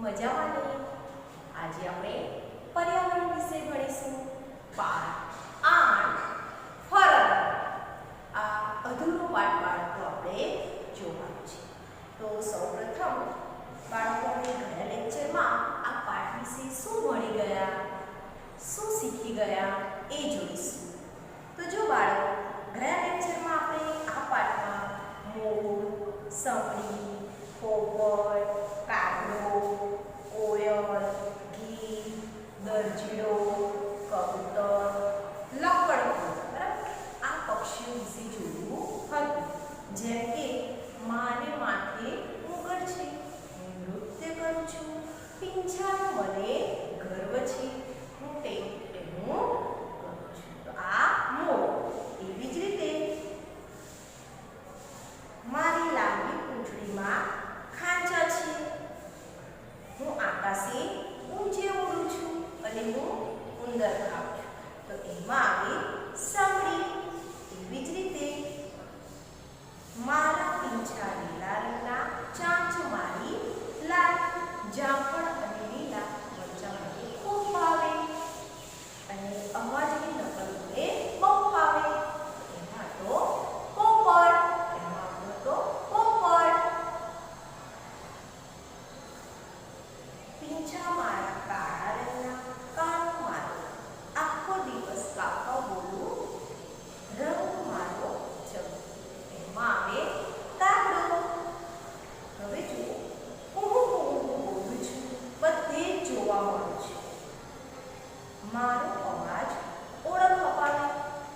મજામાં ને? આજે આપણે પર્યાવરણ વિશે ભણીશું. પાઠ 8 ફરક. આ અધૂરો પાઠ બાળકો આપણે જોવાનો છે. તો સૌપ્રથમ બાળકો આપણે ગયા લેક્ચરમાં આ પાઠ વિશે શું ભણી ગયા, શું શીખી ગયા એ જોઈશું. તો જો બાળકો ગયા લેક્ચરમાં આપણે આ પાઠમાં મોર, સમડી, પોપટ, કાગડો, કોયલ, ગીધ, દરજીડો, કબૂતર, લકડકો, બરાબર, આ પક્ષીઓ વિશે જોયું હતું. જેમ કે માને માથે મુગટ છે, હું નૃત્ય કરું છું, પીંછાનો મને ગર્વ છે, હું તેનું કરું છું. તો આ મોર. એવી જ રીતે મારી લાંબી પૂંછડીમાં ખાંચા છે, હું આકાશે ઊંચે ઉડું છું અને હું ઉંદર ખાઉં છું. તો એમાં આવે સમડી. એવી જ રીતે મારા પીંછા લીલા રંગના, ચાંચ મારી લાલ, જામફળ અને લીલા મરચાં મને ખૂબ ભાવે અને અવાજની નકલ મને બહુ ભાવે. એમાં તો પોપટ. પીંછા મારા કાળા રંગના, કાનો મારો આખો દિવસ કાકા બોલું, રંગ મારો જગ. એમાં આવે કાગડો. હવે જુઓ, હું બોલું છું, બધે જ જોવા મળું છું, મારો અવાજ ઓળખ અપાવે,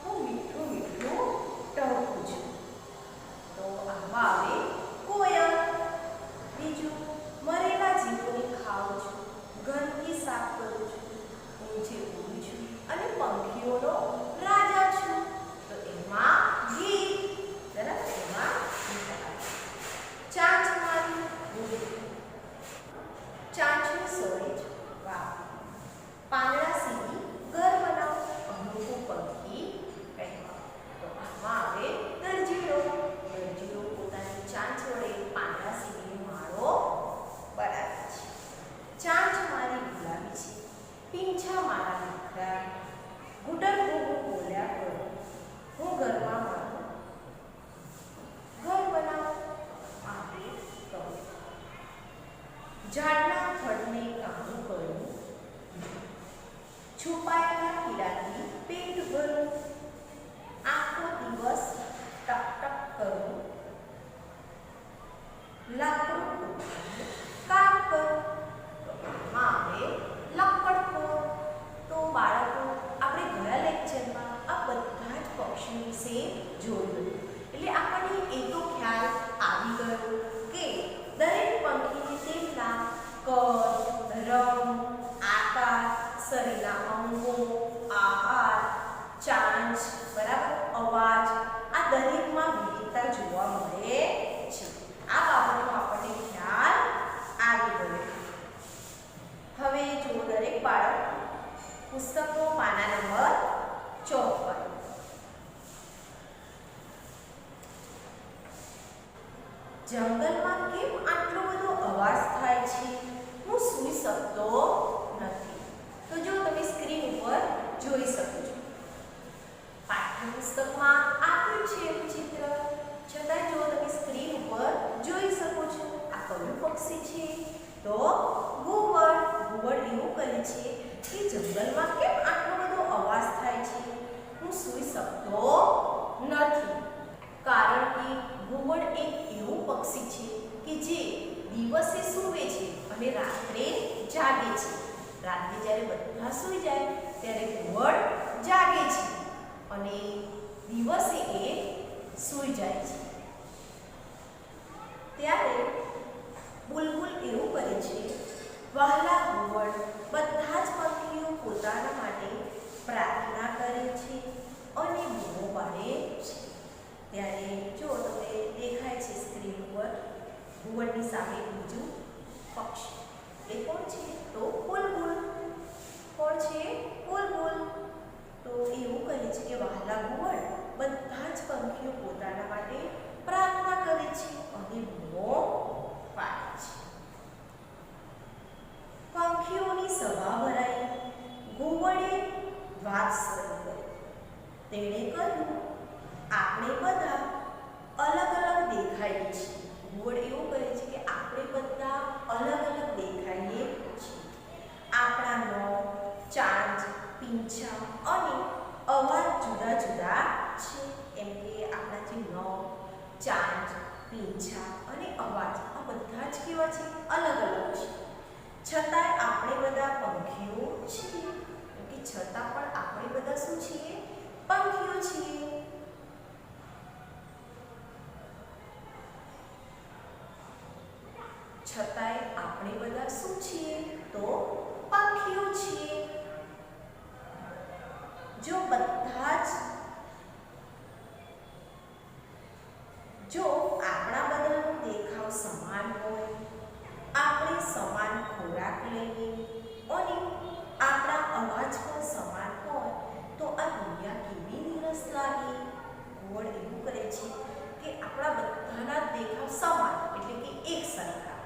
હું મીઠું મીઠું ટહું છું. તો આમાં આવે કોયલ. બીજું, મરેલા જીવોને ખાઉં છું, ગંદકી સાફ કરું છું, ઊંચે ઉડું છું અને પંખીઓનો રાજા છું. તો એમાં ગીધ. બરાબર, એમાં ચાંચ મારી ચાંચનું સોળે છે, વાહ, પાંદડા સીધી ઘર બનાવ, અનોખું પંખી કહેવાય. તો આમાં આવે દરજીડો. દરજીડો પોતાની ચાંચ વડે પાંદડા સીધીનો માળો બનાવે છે. ચાંચ મારી ગુલાબી છે, પીંછા મારા દીકરા, ઘૂંટણ હું બોલ્યા કરું, હું ઘરમાં મારું ઘર બનાવ. આવે કહું, ઝાડના થડને કાણું કરું, છુપાયેલા કીડાથી પેટ ભરું, આખો દિવસ ટક ટક કરું, લાકડું કામ કરું. તો આમાં આવે લકડકો. તો બાળકો આપણે ગયા લેક્ચરમાં આ બધા જ પક્ષીઓ વિશે જોયું, એટલે આપણને એ તો ખ્યાલ આવી ગયો કે દરેક પંખીને તેમના કદ, રંગ, આકાર, શરીરના અંગો, આહાર, ચાંચ, બરાબર, અવાજ, આ દરેકમાં વિવિધતા જોવા મળે છે. આ બાબતનો આપણને ખ્યાલ આવી ગયો. હવે જો દરેક બાળક પુસ્તકનો પાના નંબર 54. જંગલમાં કેમ આટલો બધો અવાજ થાય છે, હું સૂઈ શકતો નથી. તો જો તમે સ્ક્રીન ઉપર જોઈ શકો છો, પાઠ્યપુસ્તકમાં આપ્યું છે એવું ચિત્ર, છતાં જો તમે સ્ક્રીન ઉપર જોઈ શકો છો, આ કયું પક્ષી છે? તો ઘુવડ. ઘુવડ એવું કહે છે કે જંગલમાં કેમ આટલો બધો અવાજ થાય છે, હું સૂઈ શકતો નથી. કારણ કે ઘુવડ એક એવું પક્ષી છે કે જે દિવસે સૂવે છે અને રાત્રે જાગે છે. રાત્રે જ્યારે બધા સૂઈ જાય ત્યારે ઘુવડ જાગે છે અને દિવસે એ સૂઈ જાય છે. ત્યારે બુલબુલ એવું કરે છે, વહાલા ઘુવડ, બધા જ પંખીઓ પોતાના માટે પ્રાર્થના કરે છે અને બૂમો પાડે છે. ત્યારે જો તમને દેખાય છે સ્ક્રીન ઉપર ઘુવડની સામે બીજું પક્ષી, એ કોણ છે? તો બુલબુલ. કોણ છે? બુલબુલ. તો એવું કહે છે કે વહાલા ઘુવડ, બધા જ પંખીઓ પોતાના માટે પ્રાર્થના કરે છે અને બૂમો પાડે છે. વાત શરૂ કરી. તેણે કહ્યું, આપણે બધા અલગ અલગ દેખાઈએ છીએ. ઘુવડ એવું કહે છે કે આપણે બધા અલગ અલગ દેખાઈએ છીએ. આપણા નખ, ચાંચ, પીંછા અને અવાજ જુદા જુદા છે. એમ કે આપણા જે નખ, ચાંચ, પીંછા અને અવાજ આ બધા જ કેવા છે? અલગ અલગ છે. છતાંય આપણે બધા પંખીઓ છીએ. કે છતાં પણ આપણે બધા શું છીએ? પંખીઓ છીએ. છતાંય આપણે બધા શું છીએ? તો પંખીઓ છીએ. જો આપણા બધાનો દેખાવ સમાન હોય, આપણે સમાન ખોરાક લઈએ અને આપણા અવાજ પણ સમાન હોય તો આ દુનિયા કેવી નિરસ લાગે. ઘુવડ એવું કરે છે કે આપણા બધાના દેખાવ સમાન એટલે કે એક સરખા.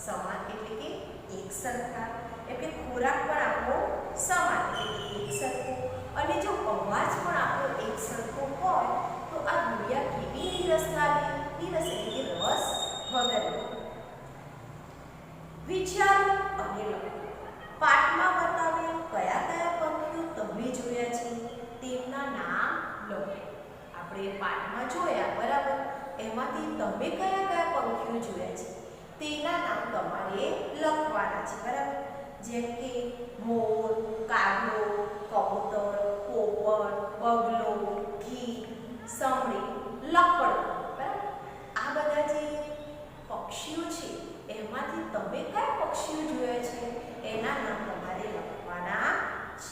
સમાન એટલે કે એક સરખા. એટલે ખોરાક પણ આપણો સમાન એટલે કે એક સરખો. અને જો અવાજ પણ આપણો એક સરખો હોય તો આ દુનિયા કેવી નિરસ લાગે. નિરસ એટલે કે રસ વગરની. વિચારો અને લખો. પાઠમાં બતાવેલ કયા કયા પંખીઓ તમે જોયા છે તેમના નામ લખો. આપણે પાઠમાં જોયા બરાબર, એમાંથી તમે કયા કયા પંખીઓ જોયા છે તેના નામ તમારે લખવાના છે બરાબર. જેમ કે મોર, કાગડો, કબૂતર, પોપટ, બગલો, ગીધ, સમડી, લકડ. બરાબર, આ બધા જે પક્ષીઓ છે એમાંથી તમે કયા પક્ષીઓ જોયા છે એના નામ તમારે લખવાના છે.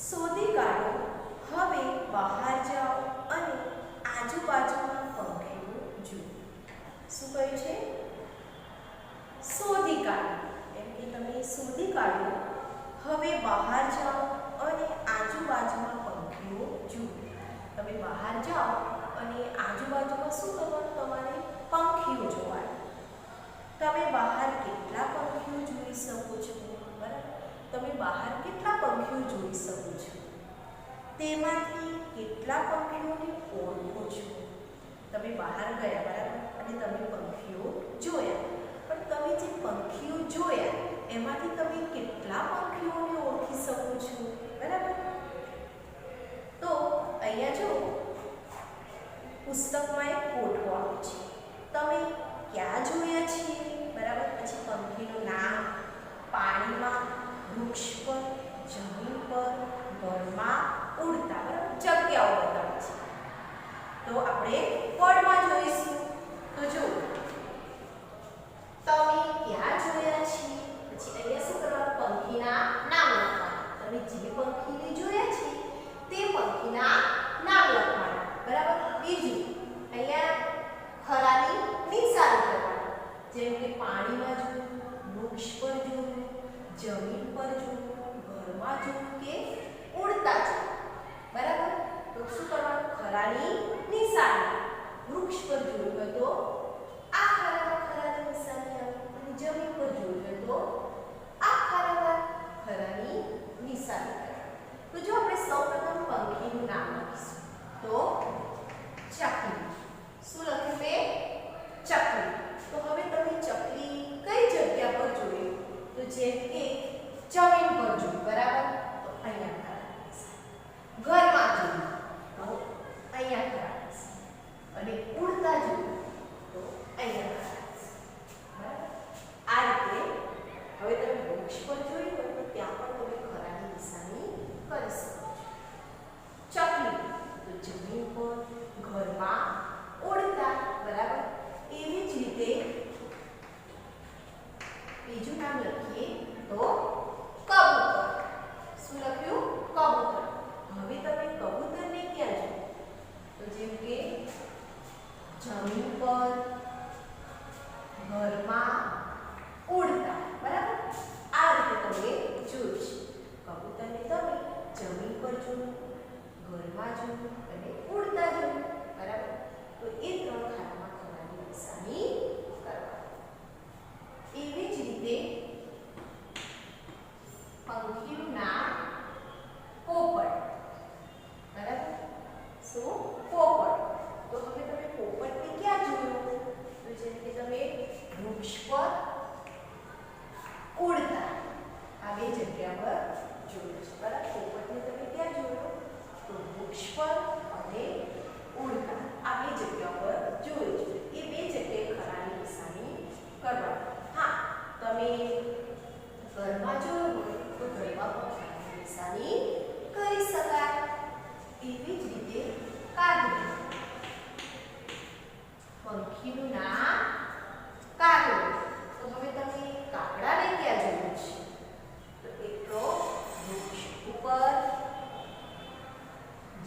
શોધી કાઢો. હવે બહાર જાઓ અને આજુબાજુના પંખીઓ જુઓ. શું કહ્યું છે? શોધી કાઢો. એમ કે તમે શોધી કાઢો. હવે બહાર જાઓ અને આજુબાજુના પંખીઓ જુઓ. તમે બહાર જાઓ અને આજુબાજુમાં શું કરવાનું? તમારે પંખીઓ જોવાના. તમે બહાર કેટલા પંખીઓ જોઈ શકો છો? બરાબર, તમે બહાર કેટલા પંખીઓ જોઈ શકો છો? તેમાંથી કેટલા પંખીઓને ઓળખો છો? તમે બહાર ગયા બરાબર અને તમે પંખીઓ જોયા, પણ તમે જે પંખીઓ જોયા એમાંથી તમે કેટલા પંખીઓને ઓળખી શકો છો? બરાબર, તો અહીંયા જો પુસ્તકમાં એક ફોટો આપ્યો છે. તમે ક્યાં જોયા છે? બરાબર, પછી પંખીનું નામ, પાણીમાં, વૃક્ષ પર, જમીન પર, ઘરમાં, ઉડતા. બરાબર, જગ્યાઓ બતાવે છે. તો આપણે વર્ડમાં જોઈશું. તો જો તમે ક્યાં જોયા છે, પછી અહીંયા શું કરવાનું? પંખીના નામ લખવાના. તમે જે પંખીને જોયા છે તે પંખીના નામ લખવાના. બરાબર, બીજું અહીંયા ખરાની નિશાની કરવાની. જેમ કે પાણીમાં જોયું, વૃક્ષ પર જોયું, જમીન પર જોયું, ઘરમાં જોયું કે ઉડતા જોયું. બરાબર, તો શું કરવાનું? ખરાની નિશાની. વૃક્ષ પર જોયું હોય તો આ ખરાની નિશાની આવે, અને જમીન પર જોયું હોય તો આ ખરાની નિશાની આવે. તો જો આપણે સૌપ્રથમ પંખીનું નામ લખીશું તો ચકલી. શું લખ્યું મેં? ચકલી. તો હવે તમે ચકલી કઈ જગ્યા પર જોયું? તો જેમ કે જમીન પર જોયું. બરાબર, તો અહીંયા ઘરમાં જોયું તો અહીંયા ખરાશ, અને ઉડતા જોયું તો અહીંયા ખરાશ. બરાબર, આ રીતે હવે તમે વૃક્ષ પર જોયું હોય તો ત્યાં પણ તમે ખરાની નિશાની કરી શકો છો. ચકલી તો જમીન પર, ઘરમાં, ઉડતા. બરાબર, એવી જ રીતે બીજું નામ લખીએ તો કબૂતર. શું લખ્યું? કબૂતર. હવે તમે કબૂતરને ક્યાં જોયું? તો જેમ કે જમીન પર, ઘરમાં, ઉડતા. બરાબર, આ રીતે તમે જોયું છે. કબૂતરને તમે જમીન પર જોયું, ઘરમાં જોયું અને ઉડતા જોયું. બરાબર, તો એ ત્રણ ખાનામાં ખરાની નિશાની કરવાની. એવી જ રીતે પંખીનું નામ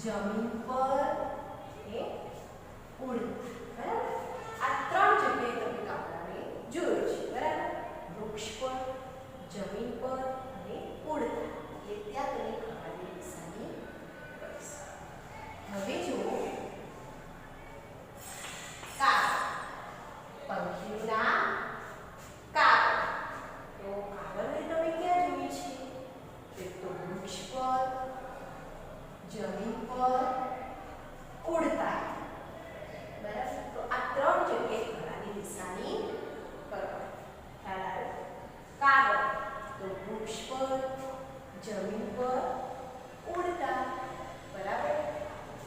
જમીન પર એ ઉડતા. બરાબર, આ ત્રણ જગ્યાએ તમે કાગડાને જોયું છે. બરાબર, વૃક્ષ પર, જમીન પર અને ઉડતા. એટલે ત્યાં તમે કાગડાની નિશાની કરીશ. હવે જુઓ પંખીનું નામ કાગળ. તો કાગળને તમે ક્યાં જોઈ છે? એક તો વૃક્ષ પર, જમીન પર, ઉડતા. બરાબર, તો આ ત્રણ જગ્યાએ ઘોડાની નિશાની કરો. ખ્યાલ આવ્યો? કાગળ તો વૃક્ષ પર, જમીન પર, ઉડતા. બરાબર,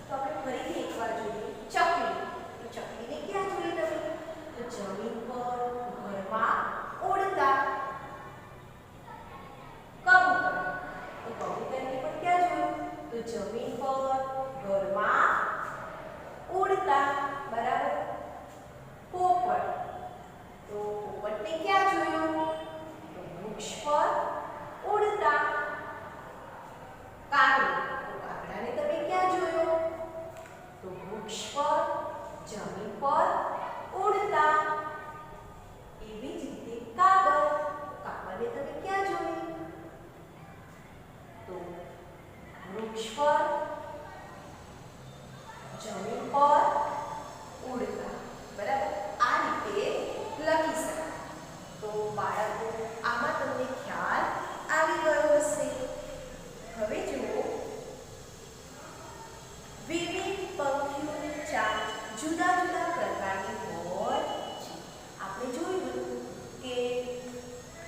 તો આપણે ફરીથી એકવાર જોઈએ ચકલી. તો ચકલીને ક્યાં જોઈ તમે? તો જમીન પર, ઘરમાં, ઉડતા. કબૂતર તો કબૂતરને પણ ક્યાં જોયું? તો જમીન પર, ઘરમાં, ઉડતા. બરાબર, પોપટ તો પોપટને ક્યાં જોયું? તો વૃક્ષ પર, ઉડતા. કાગડો તો કાગડાને તમે ક્યાં જોયો? તો વૃક્ષ પર, જમીન પર, ઉડતા. એવી જ રીતે કાગળને તમે ક્યાં જોઈ? તો વૃક્ષ પર, જમીન પર, ઉડતા. બરાબર, આ રીતે લખી શકાય. તો બાળકો આમાં તમને ખ્યાલ આવી ગયો હશે. હવે જુઓ વિવિધ પંખીઓની ચાંચ જુદા જુદા પ્રકારની હોય છે. આપણે જોયું હતું કે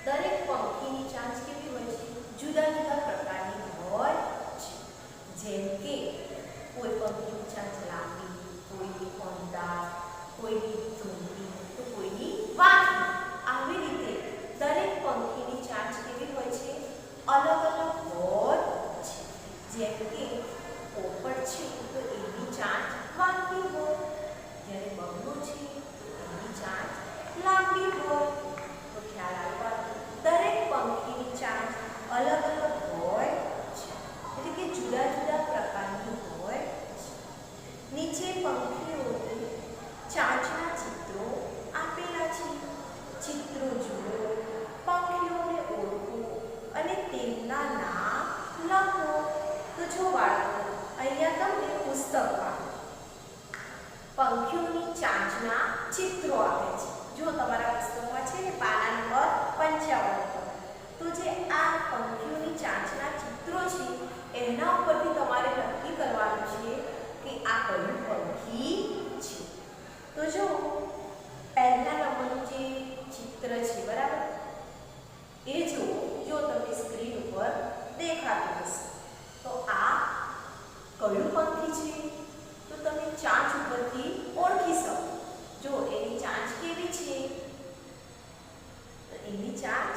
દરેક પંખીની ચાંચ કેવી હોય છે? જુદા જુદા પ્રકારની હોય છે. જેમ કે કોઈ પંખીની ચાંચ લાંબી, કોઈની કોંદાળ, કોઈની ધૂંધી, તો કોઈની વાંકી. આવી રીતે દરેક પંખીની ચાંચ કેવી હોય છે? અલગ અલગ હોય છે. જેમ કે પોપટ છે તો એની ચાંચ વાંકી હોય, જ્યારે બગલો છે તો એની ચાંચ લાંબી હોય. તો ખ્યાલ આવ્યો? દરેક પંખીની ચાંચ અલગ અલગ હોય છે, એટલે કે જુદા જુદા પ્રકારની હોય છે. નીચે પંખીઓની ચાંચના ચિત્રો આપેલા છે. ચિત્રો જુઓ, પંખીઓને ઓળખો અને તેમના નામ લખો. તો જો બાળકો, અહીંયા તમને પુસ્તક આપે, પંખીઓની ચાંચના ચિત્રો આપે છે. જો તમારા પુસ્તકમાં છે ને પાના નંબર 55 પર, તો જે આ પંખીઓની ચાંચના ચિત્રો છે એના ઉપરથી તમારે નક્કી કરવાનું છે કે આ કયું પંખી છે. તો જો પહેલા નંબરનું જે ચિત્ર છે, બરાબર, એ જો તમને સ્ક્રીન ઉપર દેખાતું હશે. તો આ કયું પંખી છે? તો તમે ચાંચ ઉપરથી ઓળખી શકો. જો એની ચાંચ કેવી છે? તો એની ચાંચ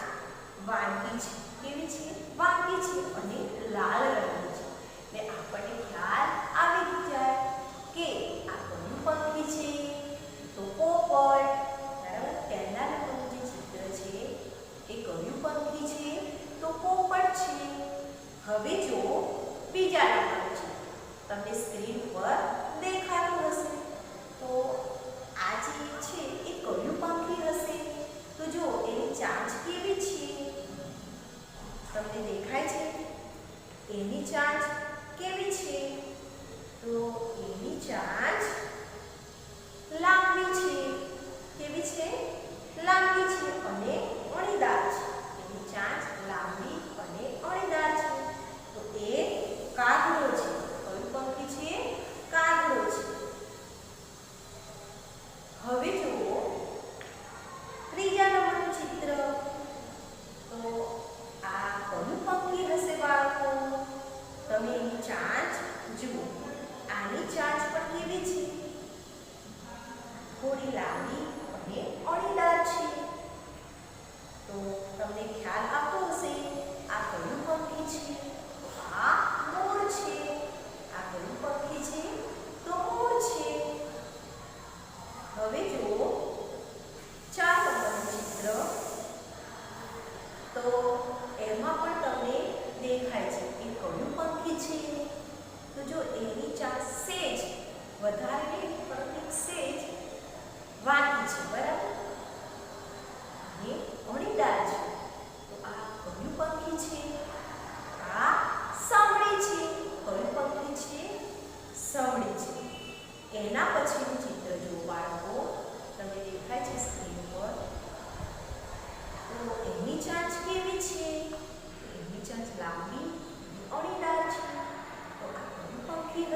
વાંકી છે. કેવી છે? વાંકી છે અને લાલ રંગની છે. એટલે આપણને ખ્યાલ આવી જાય કે આ કયું પંખી છે? તો પોપટ. બરાબર, પહેલા નંબરનું જે ચિત્ર છે એ કયું પંખી છે? તો પોપટ છે. હવે જો બીજા નંબરનું ચિત્ર તમને સ્ક્રીન પર દેખાતું હશે. તો આ જે છે એ કયું પંખી હશે? તો જો એની ચાંચ કેવી છે? તમને દેખાય છે? એની ચાંચ કેવી છે? તો એની ચાંચ લાંબી છે. કેવી છે? લાંબી છે અને અણીદાર છે. એની ચાંચ લાંબી અને અણીદાર છે. તો એ કાગડો છે. કયું પંખી છે? કાગડો છે. હવે જુઓ ત્રીજા નંબરનું ચિત્ર. તો આ કયું પંખી હશે બાળકો? તમે એની ચાંચ જુઓ. આની ચાંચ પણ કેવી છે? થોડી લાંબી અને અણીદાર છે. તો તમને ખ્યાલ આપવો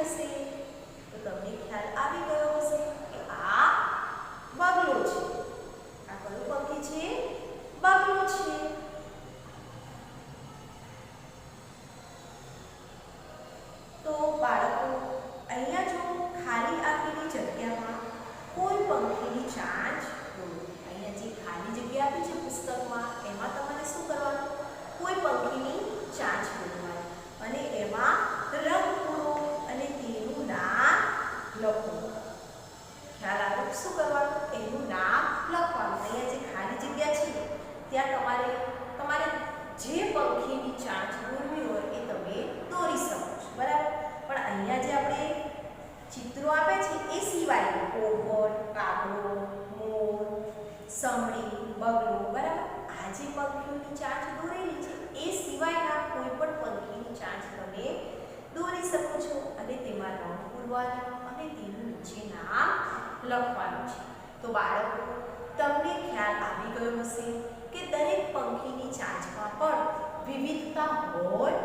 હશે? તો તમને ખ્યાલ આવી ગયો હશે કે આ બગલો છે. આ કયું પંખી છે? બગલો છે. તો બાળકો અહીંયા જો ખાલી આપેલી જગ્યામાં કોઈ પંખીની ચાંચ દોરો. અહીંયા જે ખાલી જગ્યા આપી છે પુસ્તકમાં એમાં તમારે શું કરવાનું? કોઈ પંખીની ચાંચ દોરવાની અને એમાં રંગ પૂરો અને તેનું નામ લખો. ખ્યાલ આવ્યો? શું કરવાનું? એનું નામ લખવાનું. અહીંયા જે ખાલી જગ્યા છે ત્યાં તમારે જે પંખીની ચાંચ દોરવી હોય એ તમે દોરી શકો છો. બરાબર? પણ અહીંયા જે આપણે ચિત્રો આપે છે એ સિવાય પોપટ, કાગડો, મોર, સમડી, બગલો, બરાબર? આ જે પંખીઓની ચાંચ દોરેલી છે એ સિવાયના કોઈ પણ પંખીની ચાંચ તમે દોરી શકો છો અને તેમાં રંગ પૂરવાનો અને તેનું નીચે નામ લખવાનું છે. તો બાળકો તમને ખ્યાલ આવી ગયો હશે કે દરેક પંખીની ચાંચમાં પણ વિવિધતા હોય